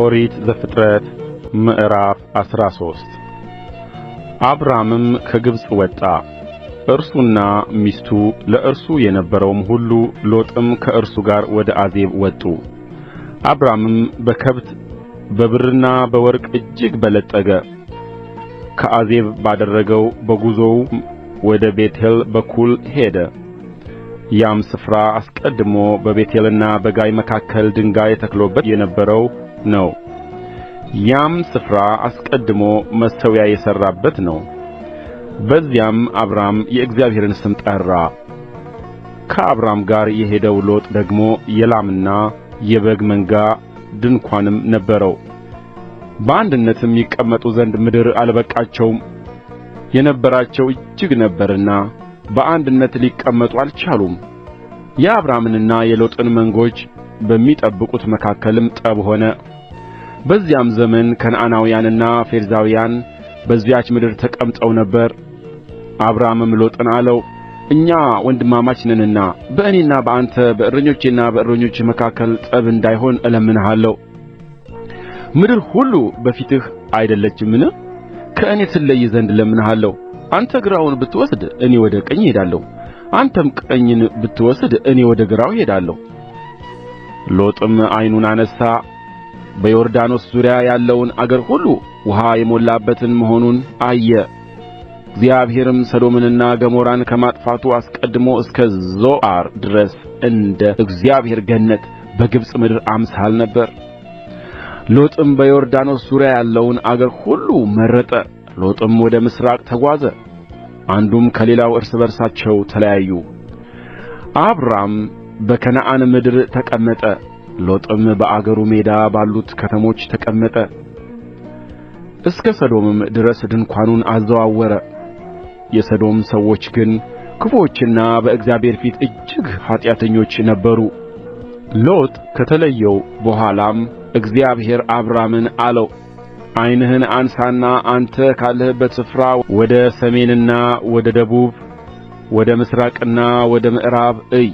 ኦሪት ዘፍጥረት ምዕራፍ 13 አብራምም ከግብፅ ወጣ፣ እርሱና ሚስቱ ለእርሱ የነበረውም ሁሉ፣ ሎጥም ከእርሱ ጋር ወደ አዜብ ወጡ። አብራምም በከብት በብርና በወርቅ እጅግ በለጠገ። ከአዜብ ባደረገው በጉዞው ወደ ቤቴል በኩል ሄደ። ያም ስፍራ አስቀድሞ በቤቴልና በጋይ መካከል ድንጋይ ተክሎበት የነበረው ነው። ያም ስፍራ አስቀድሞ መሠዊያ የሠራበት ነው። በዚያም አብራም የእግዚአብሔርን ስም ጠራ። ከአብራም ጋር የሄደው ሎጥ ደግሞ የላምና የበግ መንጋ ድንኳንም ነበረው። በአንድነትም ይቀመጡ ዘንድ ምድር አልበቃቸውም፣ የነበራቸው እጅግ ነበርና በአንድነት ሊቀመጡ አልቻሉም። የአብራምንና የሎጥን መንጎች በሚጠብቁት መካከልም ጠብ ሆነ። በዚያም ዘመን ከነዓናውያንና ፌርዛውያን በዚያች ምድር ተቀምጠው ነበር። አብራምም ሎጥን አለው፣ እኛ ወንድማማች ነንና በእኔና በአንተ በእረኞቼና በእረኞችህ መካከል ጠብ እንዳይሆን እለምንሃለሁ። ምድር ሁሉ በፊትህ አይደለችምን? ከእኔ ትለይ ዘንድ እለምንሃለሁ። አንተ ግራውን ብትወስድ እኔ ወደ ቀኝ እሄዳለሁ፣ አንተም ቀኝን ብትወስድ እኔ ወደ ግራው እሄዳለሁ። ሎጥም ዓይኑን አነሣ፣ በዮርዳኖስ ዙሪያ ያለውን አገር ሁሉ ውኃ የሞላበትን መሆኑን አየ። እግዚአብሔርም ሰዶምንና ገሞራን ከማጥፋቱ አስቀድሞ እስከ ዞዓር ድረስ እንደ እግዚአብሔር ገነት በግብፅ ምድር አምሳል ነበር። ሎጥም በዮርዳኖስ ዙሪያ ያለውን አገር ሁሉ መረጠ። ሎጥም ወደ ምሥራቅ ተጓዘ፣ አንዱም ከሌላው እርስ በርሳቸው ተለያዩ። አብራም በከነዓን ምድር ተቀመጠ፣ ሎጥም በአገሩ ሜዳ ባሉት ከተሞች ተቀመጠ። እስከ ሰዶምም ድረስ ድንኳኑን አዘዋወረ። የሰዶም ሰዎች ግን ክፉዎችና በእግዚአብሔር ፊት እጅግ ኃጢአተኞች ነበሩ። ሎጥ ከተለየው በኋላም እግዚአብሔር አብራምን አለው፣ ዓይንህን አንሣና አንተ ካለህበት ስፍራ ወደ ሰሜንና ወደ ደቡብ፣ ወደ ምሥራቅና ወደ ምዕራብ እይ።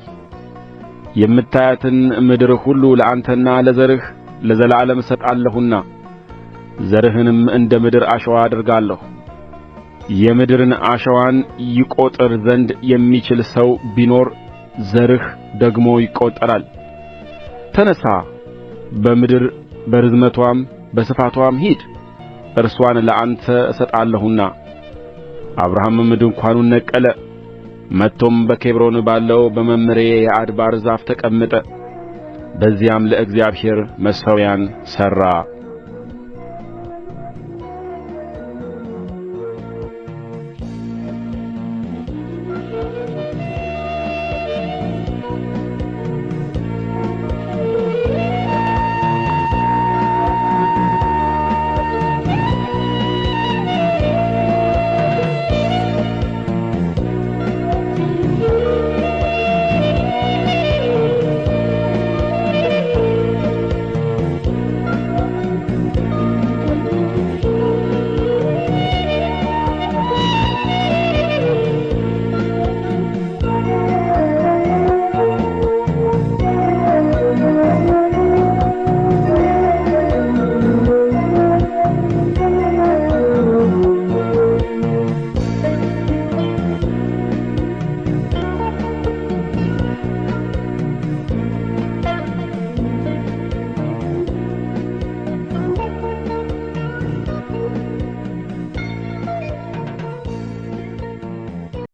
የምታያትን ምድር ሁሉ ለአንተና ለዘርህ ለዘላለም እሰጣለሁና ዘርህንም እንደ ምድር አሸዋ አደርጋለሁ። የምድርን አሸዋን ይቈጥር ዘንድ የሚችል ሰው ቢኖር ዘርህ ደግሞ ይቈጠራል። ተነሣ፣ በምድር በርዝመትዋም በስፋትዋም ሂድ፣ እርስዋን ለአንተ እሰጣለሁና። አብርሃምም ድንኳኑን ነቀለ፣ መጥቶም በኬብሮን ባለው በመምሬ የአድባር ዛፍ ተቀመጠ። በዚያም ለእግዚአብሔር መሠዊያን ሠራ።